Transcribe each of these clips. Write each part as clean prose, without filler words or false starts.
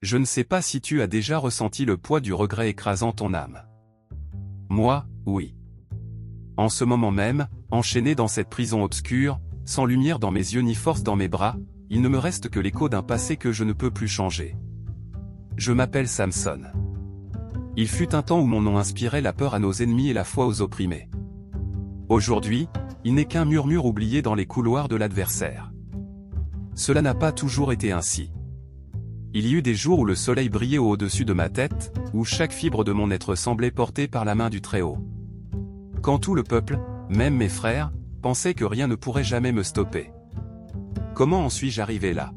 Je ne sais pas si tu as déjà ressenti le poids du regret écrasant ton âme. Moi, oui. En ce moment même, enchaîné dans cette prison obscure, sans lumière dans mes yeux ni force dans mes bras, il ne me reste que l'écho d'un passé que je ne peux plus changer. Je m'appelle Samson. Il fut un temps où mon nom inspirait la peur à nos ennemis et la foi aux opprimés. Aujourd'hui, il n'est qu'un murmure oublié dans les couloirs de l'adversaire. Cela n'a pas toujours été ainsi. Il y eut des jours où le soleil brillait au-dessus de ma tête, où chaque fibre de mon être semblait portée par la main du Très-Haut. Quand tout le peuple, même mes frères, pensait que rien ne pourrait jamais me stopper. Comment en suis-je arrivé là?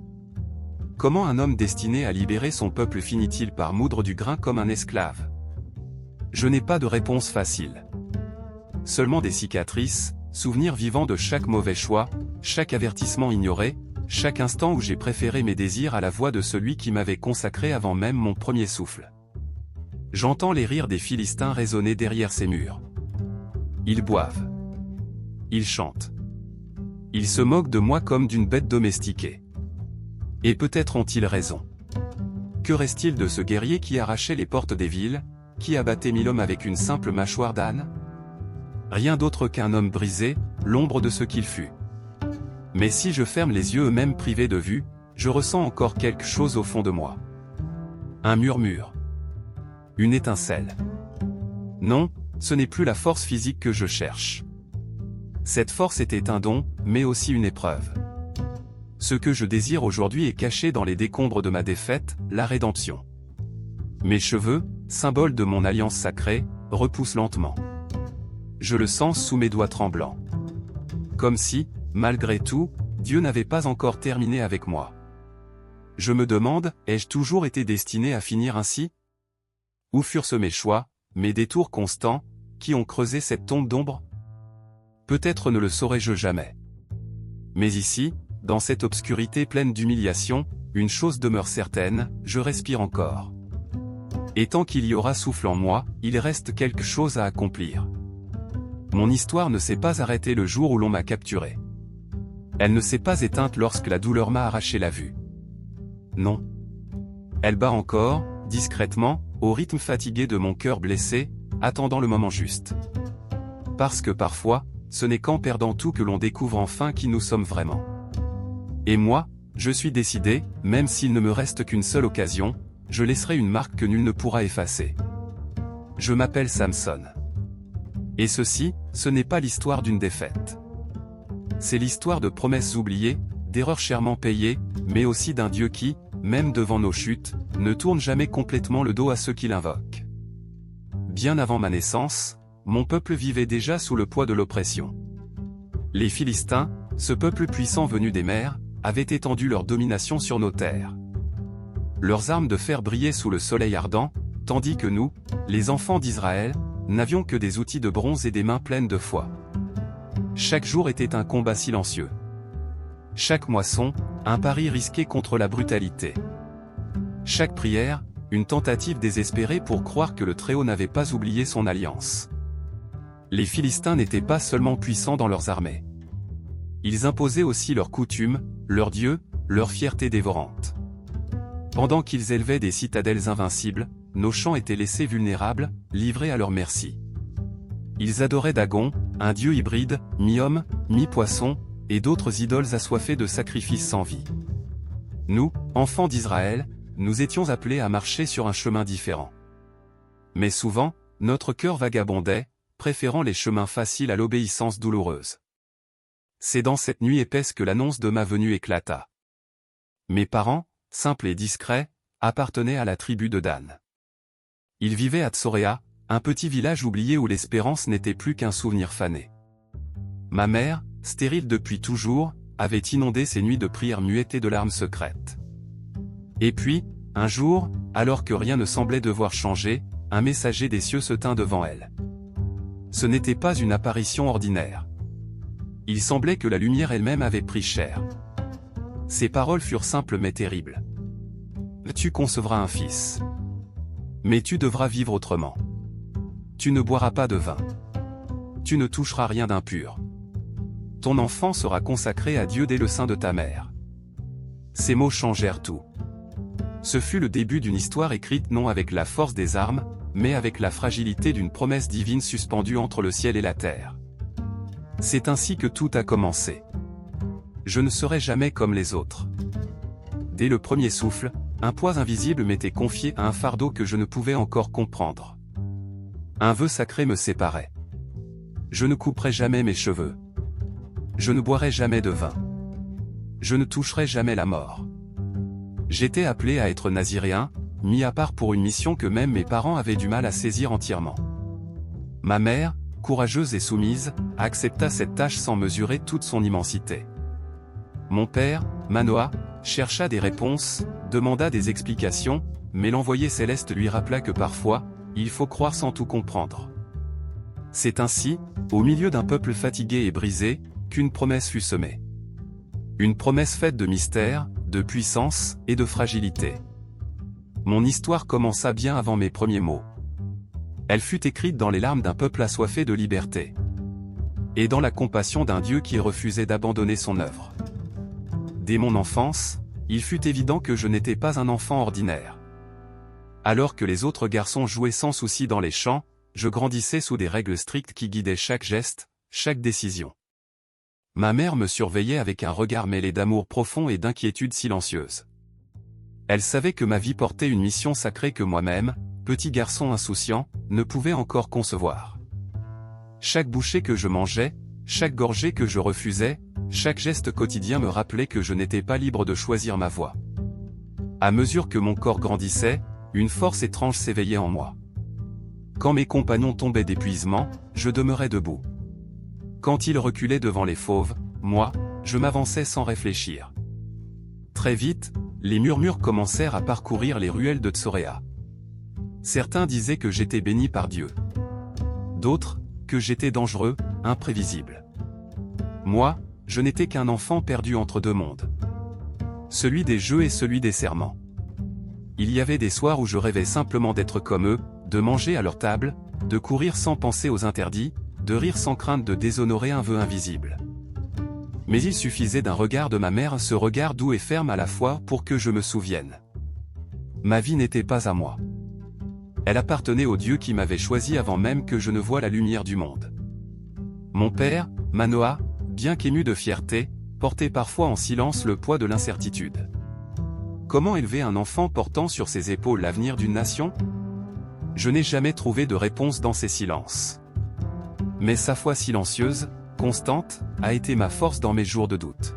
Comment un homme destiné à libérer son peuple finit-il par moudre du grain comme un esclave? Je n'ai pas de réponse facile. Seulement des cicatrices, souvenirs vivants de chaque mauvais choix, chaque avertissement ignoré, chaque instant où j'ai préféré mes désirs à la voix de celui qui m'avait consacré avant même mon premier souffle. J'entends les rires des Philistins résonner derrière ces murs. Ils boivent. Ils chantent. Ils se moquent de moi comme d'une bête domestiquée. Et peut-être ont-ils raison. Que reste-t-il de ce guerrier qui arrachait les portes des villes, qui abattait 1000 hommes avec une simple mâchoire d'âne? Rien d'autre qu'un homme brisé, l'ombre de ce qu'il fut. Mais si je ferme les yeux eux-mêmes privés de vue, je ressens encore quelque chose au fond de moi. Un murmure. Une étincelle. Non, ce n'est plus la force physique que je cherche. Cette force était un don, mais aussi une épreuve. Ce que je désire aujourd'hui est caché dans les décombres de ma défaite, la rédemption. Mes cheveux, symbole de mon alliance sacrée, repoussent lentement. Je le sens sous mes doigts tremblants. Comme si, malgré tout, Dieu n'avait pas encore terminé avec moi. Je me demande, ai-je toujours été destiné à finir ainsi? Où furent mes choix, mes détours constants, qui ont creusé cette tombe d'ombre? Peut-être ne le saurai-je jamais. Mais ici, dans cette obscurité pleine d'humiliation, une chose demeure certaine, je respire encore. Et tant qu'il y aura souffle en moi, il reste quelque chose à accomplir. Mon histoire ne s'est pas arrêtée le jour où l'on m'a capturé. Elle ne s'est pas éteinte lorsque la douleur m'a arraché la vue. Non. Elle bat encore, discrètement, au rythme fatigué de mon cœur blessé, attendant le moment juste. Parce que parfois, ce n'est qu'en perdant tout que l'on découvre enfin qui nous sommes vraiment. Et moi, je suis décidé, même s'il ne me reste qu'une seule occasion, je laisserai une marque que nul ne pourra effacer. Je m'appelle Samson. Et ceci, ce n'est pas l'histoire d'une défaite. C'est l'histoire de promesses oubliées, d'erreurs chèrement payées, mais aussi d'un Dieu qui, même devant nos chutes, ne tourne jamais complètement le dos à ceux qui l'invoquent. Bien avant ma naissance, mon peuple vivait déjà sous le poids de l'oppression. Les Philistins, ce peuple puissant venu des mers, avaient étendu leur domination sur nos terres. Leurs armes de fer brillaient sous le soleil ardent, tandis que nous, les enfants d'Israël, n'avions que des outils de bronze et des mains pleines de foi. Chaque jour était un combat silencieux. Chaque moisson, un pari risqué contre la brutalité. Chaque prière, une tentative désespérée pour croire que le Très-Haut n'avait pas oublié son alliance. Les Philistins n'étaient pas seulement puissants dans leurs armées. Ils imposaient aussi leurs coutumes, leurs dieux, leur fierté dévorante. Pendant qu'ils élevaient des citadelles invincibles, nos champs étaient laissés vulnérables, livrés à leur merci. Ils adoraient Dagon, un dieu hybride, mi-homme, mi-poisson, et d'autres idoles assoiffées de sacrifices sans vie. Nous, enfants d'Israël, nous étions appelés à marcher sur un chemin différent. Mais souvent, notre cœur vagabondait, préférant les chemins faciles à l'obéissance douloureuse. C'est dans cette nuit épaisse que l'annonce de ma venue éclata. Mes parents, simples et discrets, appartenaient à la tribu de Dan. Ils vivaient à Tsoréa, un petit village oublié où l'espérance n'était plus qu'un souvenir fané. Ma mère, stérile depuis toujours, avait inondé ses nuits de prières muettes et de larmes secrètes. Et puis, un jour, alors que rien ne semblait devoir changer, un messager des cieux se tint devant elle. Ce n'était pas une apparition ordinaire. Il semblait que la lumière elle-même avait pris chair. Ses paroles furent simples mais terribles. Tu concevras un fils. Mais tu devras vivre autrement. Tu ne boiras pas de vin. Tu ne toucheras rien d'impur. Ton enfant sera consacré à Dieu dès le sein de ta mère. Ces mots changèrent tout. Ce fut le début d'une histoire écrite non avec la force des armes, mais avec la fragilité d'une promesse divine suspendue entre le ciel et la terre. C'est ainsi que tout a commencé. Je ne serai jamais comme les autres. Dès le premier souffle, un poids invisible m'était confié à un fardeau que je ne pouvais encore comprendre. Un vœu sacré me séparait. Je ne couperai jamais mes cheveux. Je ne boirai jamais de vin. Je ne toucherai jamais la mort. J'étais appelé à être naziréen, mis à part pour une mission que même mes parents avaient du mal à saisir entièrement. Ma mère, courageuse et soumise, accepta cette tâche sans mesurer toute son immensité. Mon père, Manoah, chercha des réponses, demanda des explications, mais l'envoyé céleste lui rappela que parfois, il faut croire sans tout comprendre. C'est ainsi, au milieu d'un peuple fatigué et brisé, qu'une promesse fut semée. Une promesse faite de mystère, de puissance et de fragilité. Mon histoire commença bien avant mes premiers mots. Elle fut écrite dans les larmes d'un peuple assoiffé de liberté. Et dans la compassion d'un Dieu qui refusait d'abandonner son œuvre. Dès mon enfance, il fut évident que je n'étais pas un enfant ordinaire. Alors que les autres garçons jouaient sans souci dans les champs, je grandissais sous des règles strictes qui guidaient chaque geste, chaque décision. Ma mère me surveillait avec un regard mêlé d'amour profond et d'inquiétude silencieuse. Elle savait que ma vie portait une mission sacrée que moi-même, petit garçon insouciant, ne pouvais encore concevoir. Chaque bouchée que je mangeais, chaque gorgée que je refusais, chaque geste quotidien me rappelait que je n'étais pas libre de choisir ma voie. À mesure que mon corps grandissait, une force étrange s'éveillait en moi. Quand mes compagnons tombaient d'épuisement, je demeurais debout. Quand ils reculaient devant les fauves, moi, je m'avançais sans réfléchir. Très vite, les murmures commencèrent à parcourir les ruelles de Tsoréa. Certains disaient que j'étais béni par Dieu. D'autres, que j'étais dangereux, imprévisible. Moi, je n'étais qu'un enfant perdu entre deux mondes. Celui des jeux et celui des serments. Il y avait des soirs où je rêvais simplement d'être comme eux, de manger à leur table, de courir sans penser aux interdits, de rire sans crainte de déshonorer un vœu invisible. Mais il suffisait d'un regard de ma mère, ce regard doux et ferme à la fois, pour que je me souvienne. Ma vie n'était pas à moi. Elle appartenait au Dieu qui m'avait choisi avant même que je ne voie la lumière du monde. Mon père, Manoah, bien qu'ému de fierté, portait parfois en silence le poids de l'incertitude. Comment élever un enfant portant sur ses épaules l'avenir d'une nation ? Je n'ai jamais trouvé de réponse dans ces silences. Mais sa foi silencieuse, constante, a été ma force dans mes jours de doute.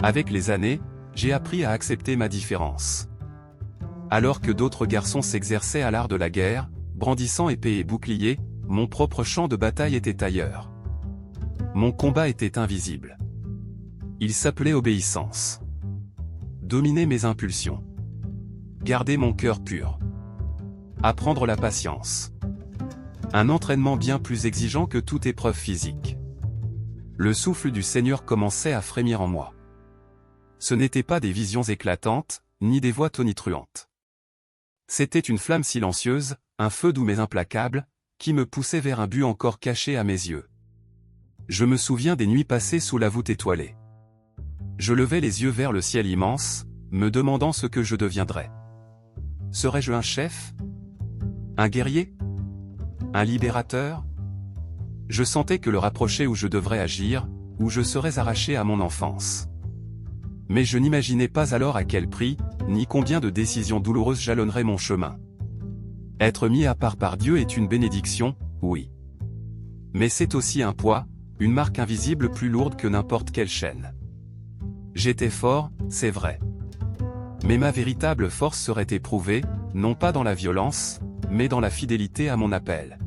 Avec les années, j'ai appris à accepter ma différence. Alors que d'autres garçons s'exerçaient à l'art de la guerre, brandissant épée et bouclier, mon propre champ de bataille était ailleurs. Mon combat était invisible. Il s'appelait obéissance. Dominer mes impulsions. Garder mon cœur pur. Apprendre la patience. Un entraînement bien plus exigeant que toute épreuve physique. Le souffle du Seigneur commençait à frémir en moi. Ce n'étaient pas des visions éclatantes, ni des voix tonitruantes. C'était une flamme silencieuse, un feu doux mais implacable, qui me poussait vers un but encore caché à mes yeux. Je me souviens des nuits passées sous la voûte étoilée. Je levais les yeux vers le ciel immense, me demandant ce que je deviendrais. Serais-je un chef ? Un guerrier ? Un libérateur ? Je sentais que l'heure approchait où je devrais agir, où je serais arraché à mon enfance. Mais je n'imaginais pas alors à quel prix, ni combien de décisions douloureuses jalonneraient mon chemin. Être mis à part par Dieu est une bénédiction, oui. Mais c'est aussi un poids, une marque invisible plus lourde que n'importe quelle chaîne. J'étais fort, c'est vrai. Mais ma véritable force serait éprouvée, non pas dans la violence, mais dans la fidélité à mon appel.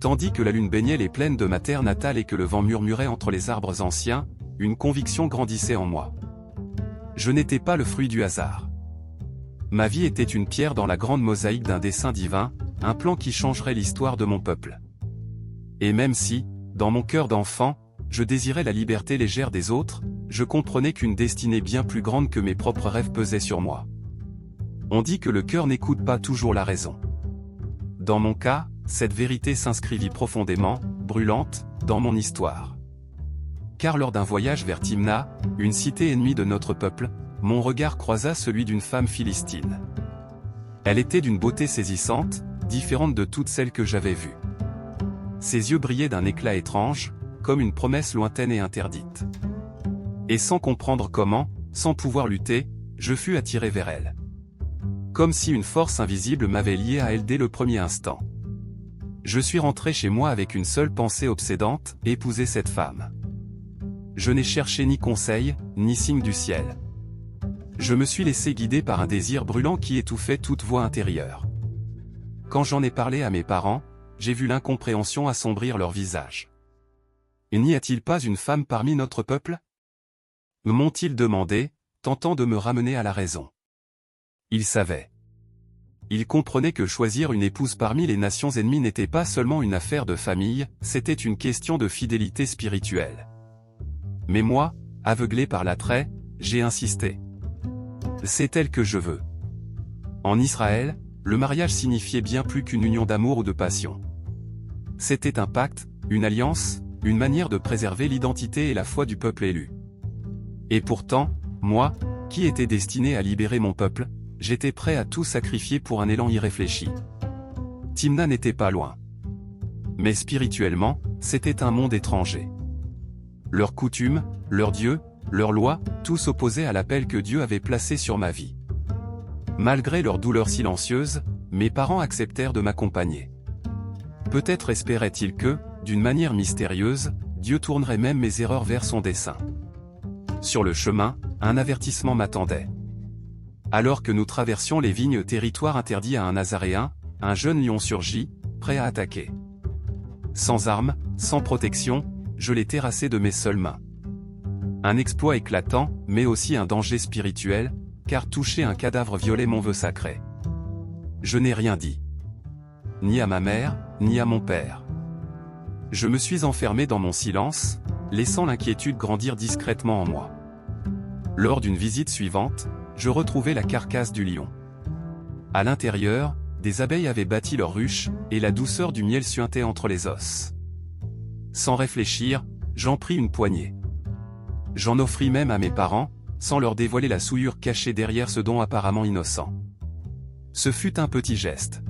Tandis que la lune baignait les plaines de ma terre natale et que le vent murmurait entre les arbres anciens, une conviction grandissait en moi. Je n'étais pas le fruit du hasard. Ma vie était une pierre dans la grande mosaïque d'un dessein divin, un plan qui changerait l'histoire de mon peuple. Et même si, dans mon cœur d'enfant, je désirais la liberté légère des autres, je comprenais qu'une destinée bien plus grande que mes propres rêves pesait sur moi. On dit que le cœur n'écoute pas toujours la raison. Dans mon cas, cette vérité s'inscrivit profondément, brûlante, dans mon histoire. Car lors d'un voyage vers Timna, une cité ennemie de notre peuple, mon regard croisa celui d'une femme philistine. Elle était d'une beauté saisissante, différente de toutes celles que j'avais vues. Ses yeux brillaient d'un éclat étrange, comme une promesse lointaine et interdite. Et sans comprendre comment, sans pouvoir lutter, je fus attiré vers elle. Comme si une force invisible m'avait lié à elle dès le premier instant. Je suis rentré chez moi avec une seule pensée obsédante, épouser cette femme. Je n'ai cherché ni conseil, ni signe du ciel. Je me suis laissé guider par un désir brûlant qui étouffait toute voix intérieure. Quand j'en ai parlé à mes parents, j'ai vu l'incompréhension assombrir leur visage. N'y a-t-il pas une femme parmi notre peuple? M'ont-ils demandé, tentant de me ramener à la raison. Ils savaient. Ils comprenaient que choisir une épouse parmi les nations ennemies n'était pas seulement une affaire de famille, c'était une question de fidélité spirituelle. Mais moi, aveuglé par l'attrait, j'ai insisté. C'est elle que je veux. En Israël, le mariage signifiait bien plus qu'une union d'amour ou de passion. C'était un pacte, une alliance, une manière de préserver l'identité et la foi du peuple élu. Et pourtant, moi, qui étais destiné à libérer mon peuple, j'étais prêt à tout sacrifier pour un élan irréfléchi. Timna n'était pas loin. Mais spirituellement, c'était un monde étranger. Leurs coutumes, leurs dieux, leurs lois, tout s'opposait à l'appel que Dieu avait placé sur ma vie. Malgré leur douleur silencieuse, mes parents acceptèrent de m'accompagner. Peut-être espéraient-ils que, d'une manière mystérieuse, Dieu tournerait même mes erreurs vers son dessein. Sur le chemin, un avertissement m'attendait. Alors que nous traversions les vignes, territoire interdit à un Nazaréen, un jeune lion surgit, prêt à attaquer. Sans armes, sans protection, je l'ai terrassé de mes seules mains. Un exploit éclatant, mais aussi un danger spirituel, car toucher un cadavre violait mon vœu sacré. Je n'ai rien dit. Ni à ma mère, ni à mon père. Je me suis enfermé dans mon silence, laissant l'inquiétude grandir discrètement en moi. Lors d'une visite suivante, je retrouvai la carcasse du lion. À l'intérieur, des abeilles avaient bâti leur ruche, et la douceur du miel suintait entre les os. Sans réfléchir, j'en pris une poignée. J'en offris même à mes parents, sans leur dévoiler la souillure cachée derrière ce don apparemment innocent. Ce fut un petit geste.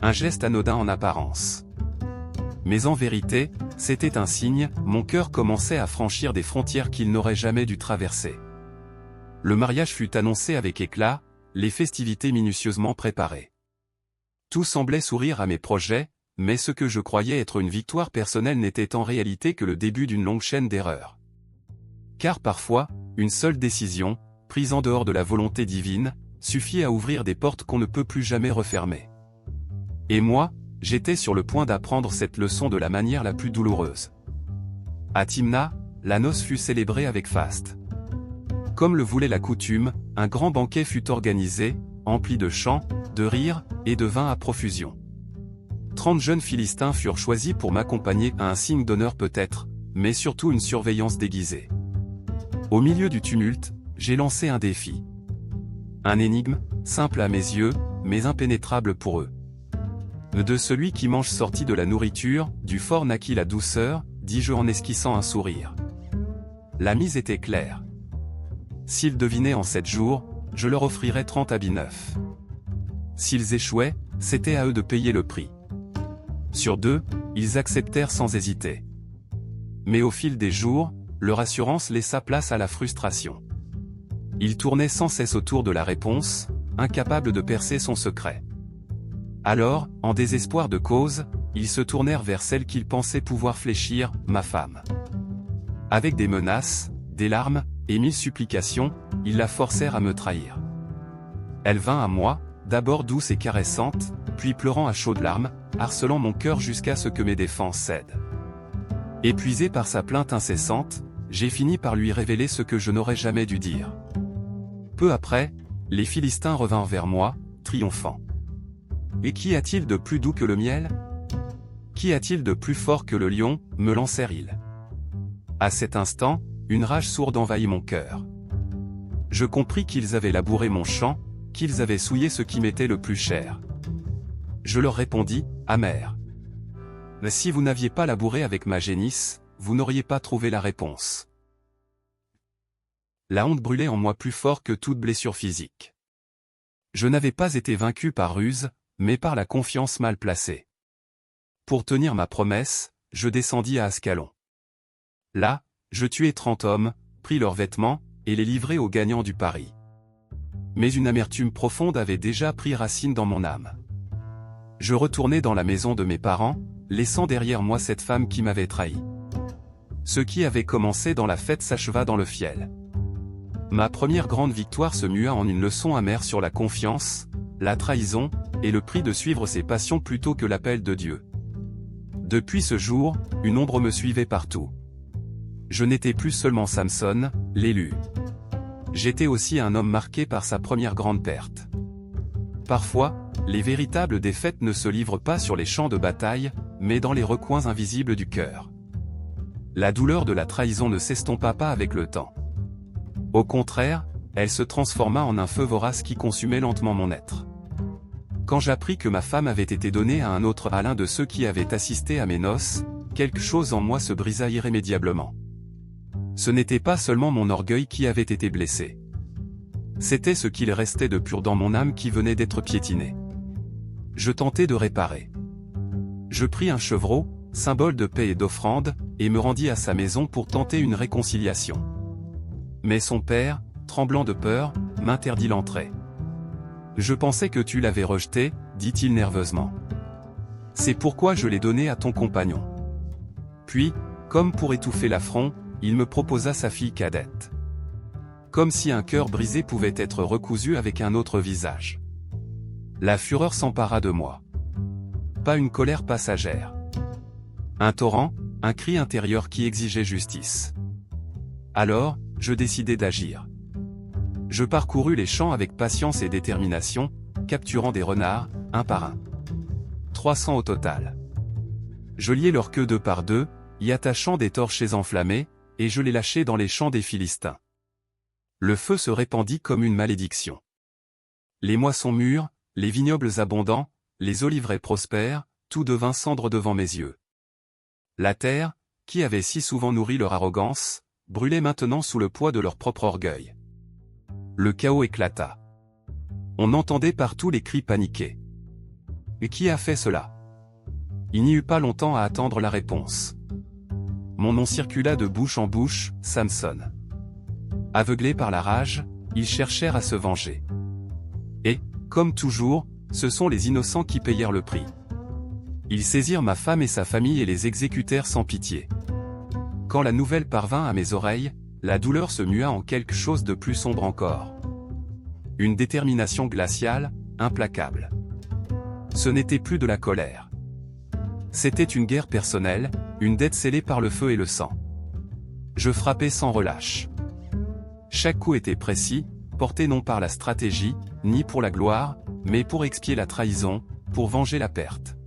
Un geste anodin en apparence. Mais en vérité, c'était un signe, mon cœur commençait à franchir des frontières qu'il n'aurait jamais dû traverser. Le mariage fut annoncé avec éclat, les festivités minutieusement préparées. Tout semblait sourire à mes projets, mais ce que je croyais être une victoire personnelle n'était en réalité que le début d'une longue chaîne d'erreurs. Car parfois, une seule décision, prise en dehors de la volonté divine, suffit à ouvrir des portes qu'on ne peut plus jamais refermer. Et moi, j'étais sur le point d'apprendre cette leçon de la manière la plus douloureuse. À Timna, la noce fut célébrée avec faste. Comme le voulait la coutume, un grand banquet fut organisé, empli de chants, de rires, et de vin à profusion. 30 jeunes Philistins furent choisis pour m'accompagner à un signe d'honneur peut-être, mais surtout une surveillance déguisée. Au milieu du tumulte, j'ai lancé un défi. Un énigme, simple à mes yeux, mais impénétrable pour eux. De celui qui mange sorti de la nourriture, du fort naquit la douceur, dis-je en esquissant un sourire. La mise était claire. S'ils devinaient en 7 jours, je leur offrirais 30 habits neufs. S'ils échouaient, c'était à eux de payer le prix. Sur 2, ils acceptèrent sans hésiter. Mais au fil des jours, leur assurance laissa place à la frustration. Ils tournaient sans cesse autour de la réponse, incapables de percer son secret. Alors, en désespoir de cause, ils se tournèrent vers celle qu'ils pensaient pouvoir fléchir, ma femme. Avec des menaces, des larmes, et 1000 supplications, ils la forcèrent à me trahir. Elle vint à moi, d'abord douce et caressante, puis pleurant à chaudes larmes, harcelant mon cœur jusqu'à ce que mes défenses cèdent. Épuisé par sa plainte incessante, j'ai fini par lui révéler ce que je n'aurais jamais dû dire. Peu après, les Philistins revinrent vers moi, triomphants. Et qu'y a-t-il de plus doux que le miel? Qu'y a-t-il de plus fort que le lion, me lancèrent-ils. À cet instant, une rage sourde envahit mon cœur. Je compris qu'ils avaient labouré mon champ, qu'ils avaient souillé ce qui m'était le plus cher. Je leur répondis, amer. Mais si vous n'aviez pas labouré avec ma génisse, vous n'auriez pas trouvé la réponse. La honte brûlait en moi plus fort que toute blessure physique. Je n'avais pas été vaincu par ruse, mais par la confiance mal placée. Pour tenir ma promesse, je descendis à Ascalon. Là, je tuai 30 hommes, pris leurs vêtements, et les livrai aux gagnants du pari. Mais une amertume profonde avait déjà pris racine dans mon âme. Je retournai dans la maison de mes parents, laissant derrière moi cette femme qui m'avait trahi. Ce qui avait commencé dans la fête s'acheva dans le fiel. Ma première grande victoire se mua en une leçon amère sur la confiance, la trahison, et le prix de suivre ses passions plutôt que l'appel de Dieu. Depuis ce jour, une ombre me suivait partout. Je n'étais plus seulement Samson, l'élu. J'étais aussi un homme marqué par sa première grande perte. Parfois, les véritables défaites ne se livrent pas sur les champs de bataille, mais dans les recoins invisibles du cœur. La douleur de la trahison ne s'estompa pas avec le temps. Au contraire, elle se transforma en un feu vorace qui consumait lentement mon être. Quand j'appris que ma femme avait été donnée à un autre, à l'un de ceux qui avaient assisté à mes noces, quelque chose en moi se brisa irrémédiablement. Ce n'était pas seulement mon orgueil qui avait été blessé. C'était ce qu'il restait de pur dans mon âme qui venait d'être piétiné. Je tentai de réparer. Je pris un chevreau, symbole de paix et d'offrande, et me rendis à sa maison pour tenter une réconciliation. Mais son père, tremblant de peur, m'interdit l'entrée. « Je pensais que tu l'avais rejeté, dit-il nerveusement. C'est pourquoi je l'ai donné à ton compagnon. » Puis, comme pour étouffer l'affront, il me proposa sa fille cadette. Comme si un cœur brisé pouvait être recousu avec un autre visage. La fureur s'empara de moi. Pas une colère passagère. Un torrent, un cri intérieur qui exigeait justice. Alors, je décidai d'agir. Je parcourus les champs avec patience et détermination, capturant des renards, un par un. 300 au total. Je liai leur queue 2 par 2, y attachant des torchers enflammés, et je les lâchai dans les champs des Philistins. Le feu se répandit comme une malédiction. Les moissons mûres, les vignobles abondants, les oliveraies prospères, tout devint cendre devant mes yeux. La terre, qui avait si souvent nourri leur arrogance, brûlait maintenant sous le poids de leur propre orgueil. Le chaos éclata. On entendait partout les cris paniqués. Et qui a fait cela? Il n'y eut pas longtemps à attendre la réponse. Mon nom circula de bouche en bouche, Samson. Aveuglés par la rage, ils cherchèrent à se venger. Et, comme toujours, ce sont les innocents qui payèrent le prix. Ils saisirent ma femme et sa famille et les exécutèrent sans pitié. Quand la nouvelle parvint à mes oreilles, la douleur se mua en quelque chose de plus sombre encore. Une détermination glaciale, implacable. Ce n'était plus de la colère. C'était une guerre personnelle, une dette scellée par le feu et le sang. Je frappais sans relâche. Chaque coup était précis, porté non par la stratégie, ni pour la gloire, mais pour expier la trahison, pour venger la perte.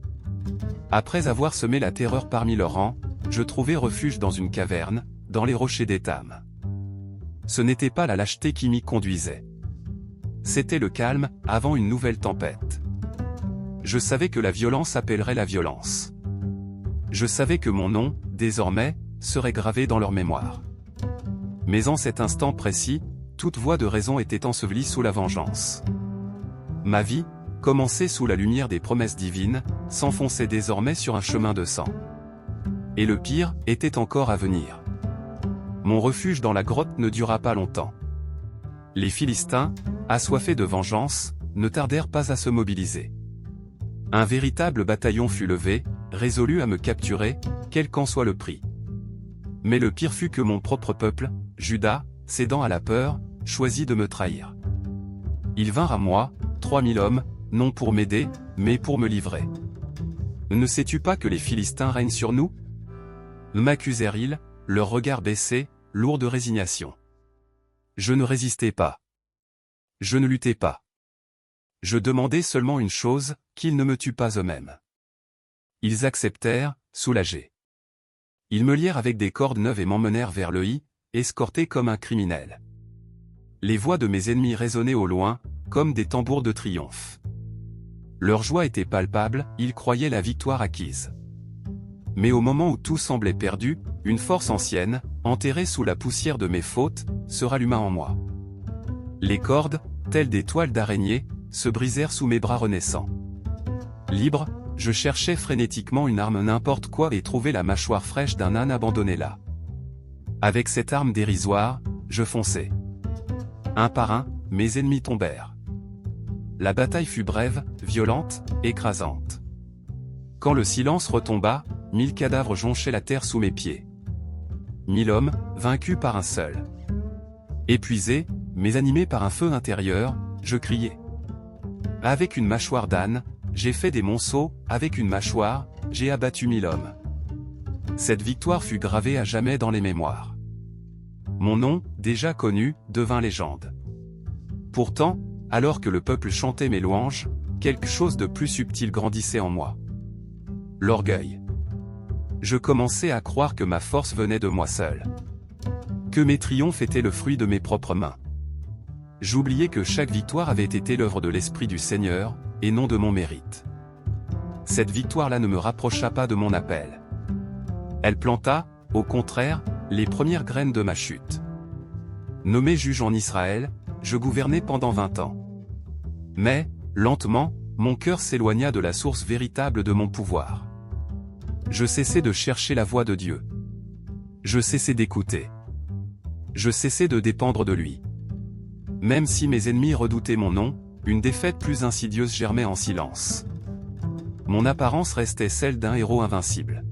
Après avoir semé la terreur parmi leurs rangs, je trouvai refuge dans une caverne, dans les rochers d'Étham. Ce n'était pas la lâcheté qui m'y conduisait. C'était le calme, avant une nouvelle tempête. Je savais que la violence appellerait la violence. Je savais que mon nom, désormais, serait gravé dans leur mémoire. Mais en cet instant précis, toute voie de raison était ensevelie sous la vengeance. Ma vie, commencée sous la lumière des promesses divines, s'enfonçait désormais sur un chemin de sang. Et le pire était encore à venir. Mon refuge dans la grotte ne dura pas longtemps. Les Philistins, assoiffés de vengeance, ne tardèrent pas à se mobiliser. Un véritable bataillon fut levé, résolu à me capturer, quel qu'en soit le prix. Mais le pire fut que mon propre peuple, Juda, cédant à la peur, choisit de me trahir. Ils vinrent à moi, 3000 hommes, non pour m'aider, mais pour me livrer. Ne sais-tu pas que les Philistins règnent sur nous? M'accusèrent-ils, leur regard baissé, lourd de résignation. Je ne résistais pas. Je ne luttais pas. Je demandais seulement une chose, qu'ils ne me tuent pas eux-mêmes. Ils acceptèrent, soulagés. Ils me lièrent avec des cordes neuves et m'emmenèrent vers le escorté comme un criminel. Les voix de mes ennemis résonnaient au loin, comme des tambours de triomphe. Leur joie était palpable, ils croyaient la victoire acquise. Mais au moment où tout semblait perdu, une force ancienne, enterré sous la poussière de mes fautes, se ralluma en moi. Les cordes, telles des toiles d'araignée, se brisèrent sous mes bras renaissants. Libre, je cherchais frénétiquement une arme n'importe quoi et trouvai la mâchoire fraîche d'un âne abandonné là. Avec cette arme dérisoire, je fonçai. Un par un, mes ennemis tombèrent. La bataille fut brève, violente, écrasante. Quand le silence retomba, 1000 cadavres jonchaient la terre sous mes pieds. 1000 hommes, vaincus par un seul. Épuisé, mais animé par un feu intérieur, je criai. Avec une mâchoire d'âne, j'ai fait des monceaux, avec une mâchoire, j'ai abattu 1000 hommes. Cette victoire fut gravée à jamais dans les mémoires. Mon nom, déjà connu, devint légende. Pourtant, alors que le peuple chantait mes louanges, quelque chose de plus subtil grandissait en moi. L'orgueil. Je commençais à croire que ma force venait de moi seul. Que mes triomphes étaient le fruit de mes propres mains. J'oubliais que chaque victoire avait été l'œuvre de l'Esprit du Seigneur, et non de mon mérite. Cette victoire-là ne me rapprocha pas de mon appel. Elle planta, au contraire, les premières graines de ma chute. Nommé juge en Israël, je gouvernai pendant 20 ans. Mais, lentement, mon cœur s'éloigna de la source véritable de mon pouvoir. Je cessai de chercher la voix de Dieu. Je cessai d'écouter. Je cessai de dépendre de lui. Même si mes ennemis redoutaient mon nom, une défaite plus insidieuse germait en silence. Mon apparence restait celle d'un héros invincible.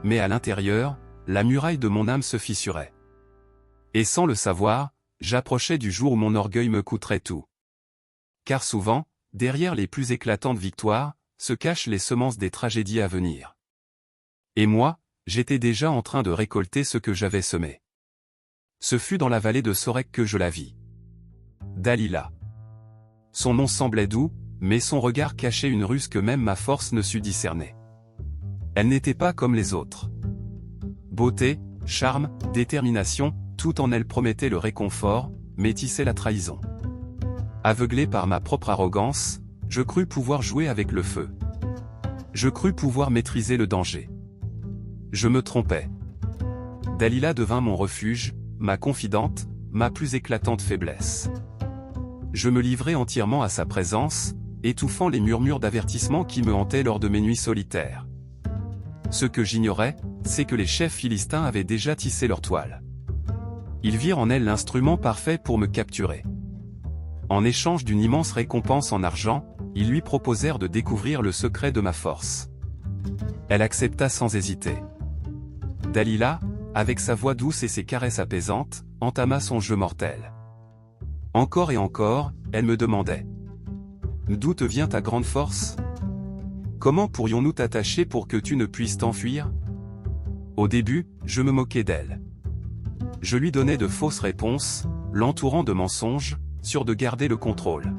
Mais à l'intérieur, la muraille de mon âme se fissurait. Et sans le savoir, j'approchais du jour où mon orgueil me coûterait tout. Car souvent, derrière les plus éclatantes victoires, se cachent les semences des tragédies à venir. Et moi, j'étais déjà en train de récolter ce que j'avais semé. Ce fut dans la vallée de Sorek que je la vis. Dalila. Son nom semblait doux, mais son regard cachait une ruse que même ma force ne sut discerner. Elle n'était pas comme les autres. Beauté, charme, détermination, tout en elle promettait le réconfort, mais tissait la trahison. Aveuglé par ma propre arrogance, je crus pouvoir jouer avec le feu. Je crus pouvoir maîtriser le danger. Je me trompais. Dalila devint mon refuge, ma confidente, ma plus éclatante faiblesse. Je me livrai entièrement à sa présence, étouffant les murmures d'avertissement qui me hantaient lors de mes nuits solitaires. Ce que j'ignorais, c'est que les chefs philistins avaient déjà tissé leur toile. Ils virent en elle l'instrument parfait pour me capturer. En échange d'une immense récompense en argent, ils lui proposèrent de découvrir le secret de ma force. Elle accepta sans hésiter. Dalila, avec sa voix douce et ses caresses apaisantes, entama son jeu mortel. Encore et encore, elle me demandait. D'où te vient ta grande force? Comment pourrions-nous t'attacher pour que tu ne puisses t'enfuir? Au début, je me moquais d'elle. Je lui donnais de fausses réponses, l'entourant de mensonges, sûr de garder le contrôle.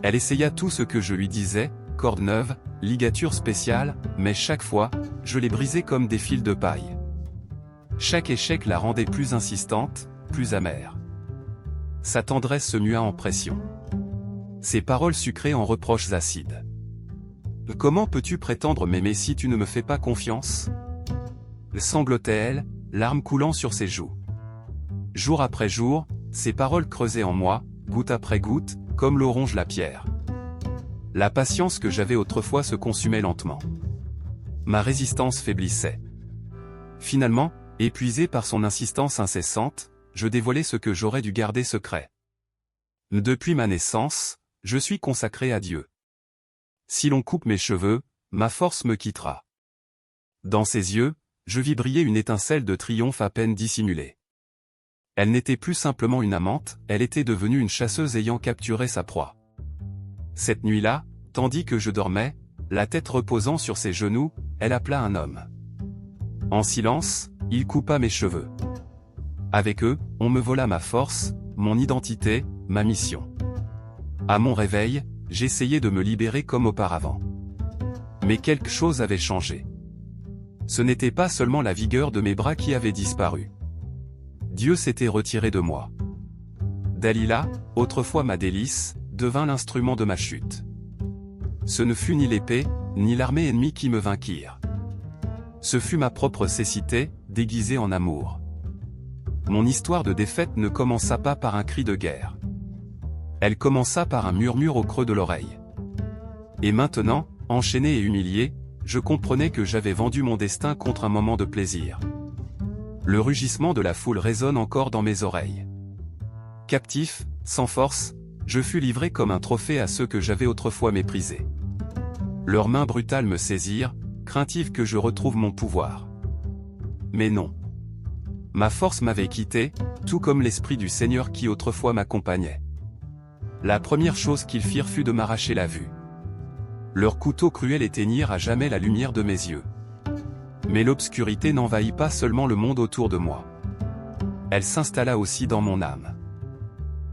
Elle essaya tout ce que je lui disais, cordes neuves, ligatures spéciales, mais chaque fois, je les brisais comme des fils de paille. Chaque échec la rendait plus insistante, plus amère. Sa tendresse se mua en pression. Ses paroles sucrées en reproches acides. Comment peux-tu prétendre m'aimer si tu ne me fais pas confiance? Sanglotait-elle, larmes coulant sur ses joues. Jour après jour, ses paroles creusaient en moi, goutte après goutte, comme l'eau ronge la pierre. La patience que j'avais autrefois se consumait lentement. Ma résistance faiblissait. Finalement, épuisé par son insistance incessante, je dévoilai ce que j'aurais dû garder secret. Depuis ma naissance, je suis consacré à Dieu. Si l'on coupe mes cheveux, ma force me quittera. Dans ses yeux, je vis briller une étincelle de triomphe à peine dissimulée. Elle n'était plus simplement une amante, elle était devenue une chasseuse ayant capturé sa proie. Cette nuit-là, tandis que je dormais, la tête reposant sur ses genoux, elle appela un homme. En silence, il coupa mes cheveux. Avec eux, on me vola ma force, mon identité, ma mission. À mon réveil, j'essayais de me libérer comme auparavant. Mais quelque chose avait changé. Ce n'était pas seulement la vigueur de mes bras qui avait disparu. Dieu s'était retiré de moi. Dalila, autrefois ma délice, devint l'instrument de ma chute. Ce ne fut ni l'épée, ni l'armée ennemie qui me vainquirent. Ce fut ma propre cécité, déguisé en amour. Mon histoire de défaite ne commença pas par un cri de guerre. Elle commença par un murmure au creux de l'oreille. Et maintenant, enchaîné et humilié, je comprenais que j'avais vendu mon destin contre un moment de plaisir. Le rugissement de la foule résonne encore dans mes oreilles. Captif, sans force, je fus livré comme un trophée à ceux que j'avais autrefois méprisés. Leurs mains brutales me saisirent, craintives que je retrouve mon pouvoir. Mais non. Ma force m'avait quitté, tout comme l'esprit du Seigneur qui autrefois m'accompagnait. La première chose qu'ils firent fut de m'arracher la vue. Leurs couteaux cruels éteignirent à jamais la lumière de mes yeux. Mais l'obscurité n'envahit pas seulement le monde autour de moi. Elle s'installa aussi dans mon âme.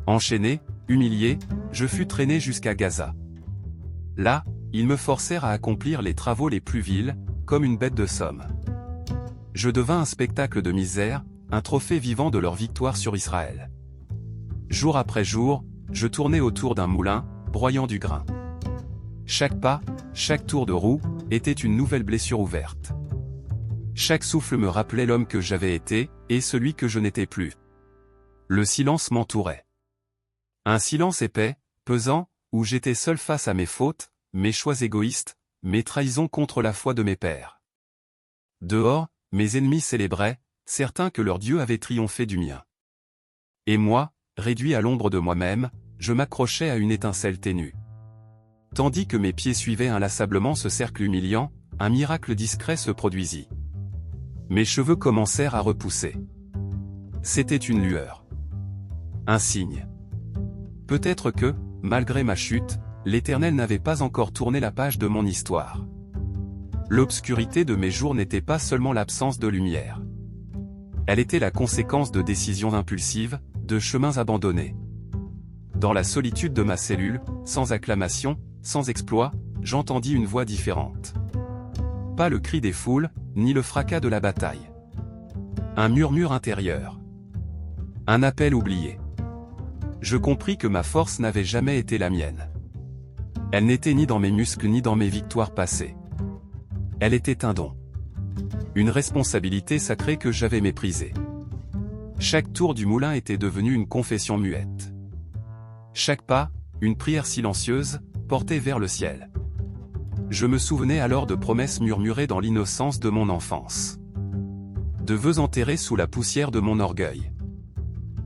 Enchaîné, humilié, je fus traîné jusqu'à Gaza. Là, ils me forcèrent à accomplir les travaux les plus vils, comme une bête de somme. Je devins un spectacle de misère, un trophée vivant de leur victoire sur Israël. Jour après jour, je tournais autour d'un moulin, broyant du grain. Chaque pas, chaque tour de roue, était une nouvelle blessure ouverte. Chaque souffle me rappelait l'homme que j'avais été, et celui que je n'étais plus. Le silence m'entourait. Un silence épais, pesant, où j'étais seul face à mes fautes, mes choix égoïstes, mes trahisons contre la foi de mes pères. Dehors, mes ennemis célébraient, certains que leur Dieu avait triomphé du mien. Et moi, réduit à l'ombre de moi-même, je m'accrochais à une étincelle ténue. Tandis que mes pieds suivaient inlassablement ce cercle humiliant, un miracle discret se produisit. Mes cheveux commencèrent à repousser. C'était une lueur. Un signe. Peut-être que, malgré ma chute, l'Éternel n'avait pas encore tourné la page de mon histoire. L'obscurité de mes jours n'était pas seulement l'absence de lumière. Elle était la conséquence de décisions impulsives, de chemins abandonnés. Dans la solitude de ma cellule, sans acclamation, sans exploit, j'entendis une voix différente. Pas le cri des foules, ni le fracas de la bataille. Un murmure intérieur. Un appel oublié. Je compris que ma force n'avait jamais été la mienne. Elle n'était ni dans mes muscles ni dans mes victoires passées. Elle était un don. Une responsabilité sacrée que j'avais méprisée. Chaque tour du moulin était devenu une confession muette. Chaque pas, une prière silencieuse, portée vers le ciel. Je me souvenais alors de promesses murmurées dans l'innocence de mon enfance. De vœux enterrés sous la poussière de mon orgueil.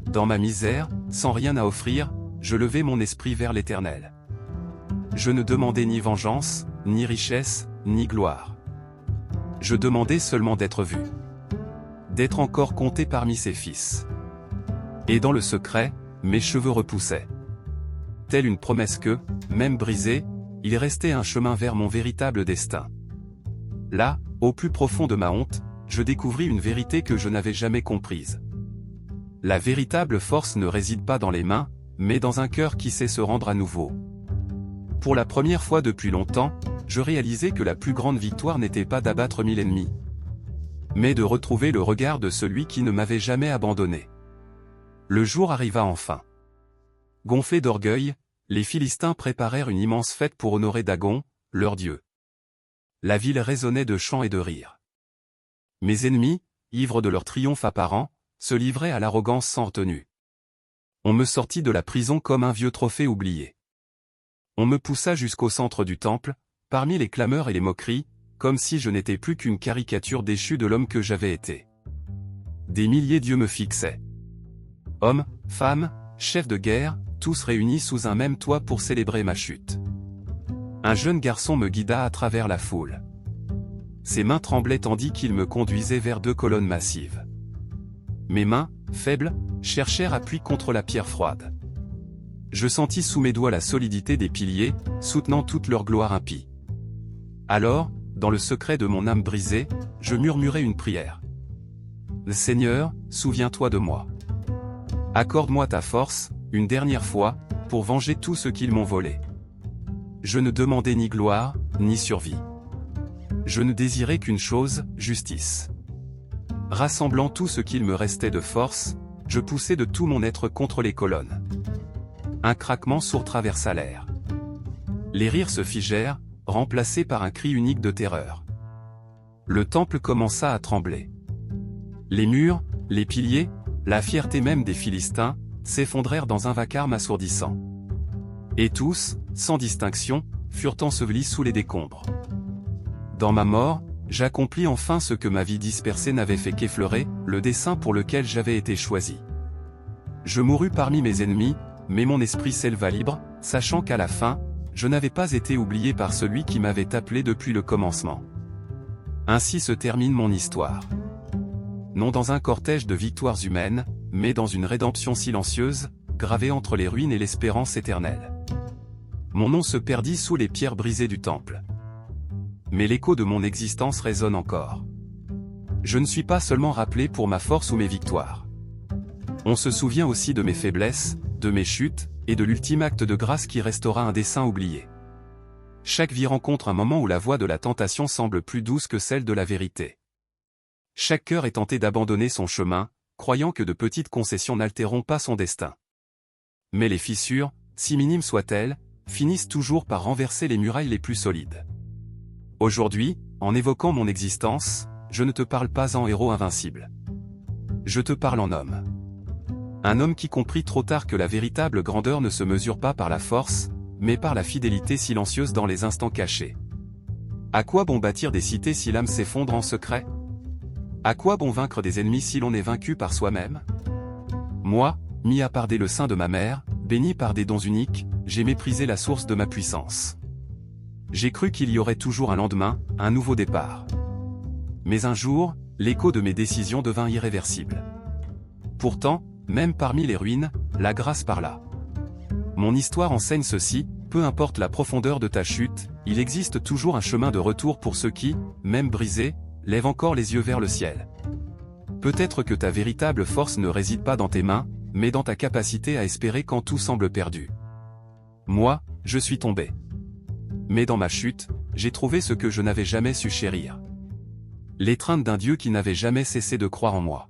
Dans ma misère, sans rien à offrir, je levai mon esprit vers l'Éternel. Je ne demandais ni vengeance, ni richesse, ni gloire. Je demandais seulement d'être vu. D'être encore compté parmi ses fils. Et dans le secret, mes cheveux repoussaient. Telle une promesse que, même brisé, il restait un chemin vers mon véritable destin. Là, au plus profond de ma honte, je découvris une vérité que je n'avais jamais comprise. La véritable force ne réside pas dans les mains, mais dans un cœur qui sait se rendre à nouveau. Pour la première fois depuis longtemps, je réalisais que la plus grande victoire n'était pas d'abattre 1000 ennemis, mais de retrouver le regard de celui qui ne m'avait jamais abandonné. Le jour arriva enfin. Gonflés d'orgueil, les Philistins préparèrent une immense fête pour honorer Dagon, leur dieu. La ville résonnait de chants et de rires. Mes ennemis, ivres de leur triomphe apparent, se livraient à l'arrogance sans retenue. On me sortit de la prison comme un vieux trophée oublié. On me poussa jusqu'au centre du temple, parmi les clameurs et les moqueries, comme si je n'étais plus qu'une caricature déchue de l'homme que j'avais été. Des milliers d'yeux me fixaient. Hommes, femmes, chefs de guerre, tous réunis sous un même toit pour célébrer ma chute. Un jeune garçon me guida à travers la foule. Ses mains tremblaient tandis qu'il me conduisait vers 2 colonnes massives. Mes mains, faibles, cherchèrent appui contre la pierre froide. Je sentis sous mes doigts la solidité des piliers, soutenant toute leur gloire impie. Alors, dans le secret de mon âme brisée, je murmurai une prière. Seigneur, souviens-toi de moi. Accorde-moi ta force, une dernière fois, pour venger tout ce qu'ils m'ont volé. Je ne demandais ni gloire, ni survie. Je ne désirais qu'une chose, justice. Rassemblant tout ce qu'il me restait de force, je poussai de tout mon être contre les colonnes. Un craquement sourd traversa l'air. Les rires se figèrent, remplacés par un cri unique de terreur. Le temple commença à trembler. Les murs, les piliers, la fierté même des Philistins, s'effondrèrent dans un vacarme assourdissant. Et tous, sans distinction, furent ensevelis sous les décombres. Dans ma mort, j'accomplis enfin ce que ma vie dispersée n'avait fait qu'effleurer, le dessein pour lequel j'avais été choisi. Je mourus parmi mes ennemis, mais mon esprit s'éleva libre, sachant qu'à la fin, je n'avais pas été oublié par celui qui m'avait appelé depuis le commencement. Ainsi se termine mon histoire. Non dans un cortège de victoires humaines, mais dans une rédemption silencieuse, gravée entre les ruines et l'espérance éternelle. Mon nom se perdit sous les pierres brisées du temple. Mais l'écho de mon existence résonne encore. Je ne suis pas seulement rappelé pour ma force ou mes victoires. On se souvient aussi de mes faiblesses, de mes chutes, et de l'ultime acte de grâce qui restera un dessein oublié. Chaque vie rencontre un moment où la voie de la tentation semble plus douce que celle de la vérité. Chaque cœur est tenté d'abandonner son chemin, croyant que de petites concessions n'altéreront pas son destin. Mais les fissures, si minimes soient-elles, finissent toujours par renverser les murailles les plus solides. Aujourd'hui, en évoquant mon existence, je ne te parle pas en héros invincible. Je te parle en homme. Un homme qui comprit trop tard que la véritable grandeur ne se mesure pas par la force, mais par la fidélité silencieuse dans les instants cachés. À quoi bon bâtir des cités si l'âme s'effondre en secret ? À quoi bon vaincre des ennemis si l'on est vaincu par soi-même ? Moi, mis à part dès le sein de ma mère, béni par des dons uniques, j'ai méprisé la source de ma puissance. J'ai cru qu'il y aurait toujours un lendemain, un nouveau départ. Mais un jour, l'écho de mes décisions devint irréversible. Pourtant, même parmi les ruines, la grâce parla. Mon histoire enseigne ceci, peu importe la profondeur de ta chute, il existe toujours un chemin de retour pour ceux qui, même brisés, lèvent encore les yeux vers le ciel. Peut-être que ta véritable force ne réside pas dans tes mains, mais dans ta capacité à espérer quand tout semble perdu. Moi, je suis tombé. Mais dans ma chute, j'ai trouvé ce que je n'avais jamais su chérir. L'étreinte d'un Dieu qui n'avait jamais cessé de croire en moi.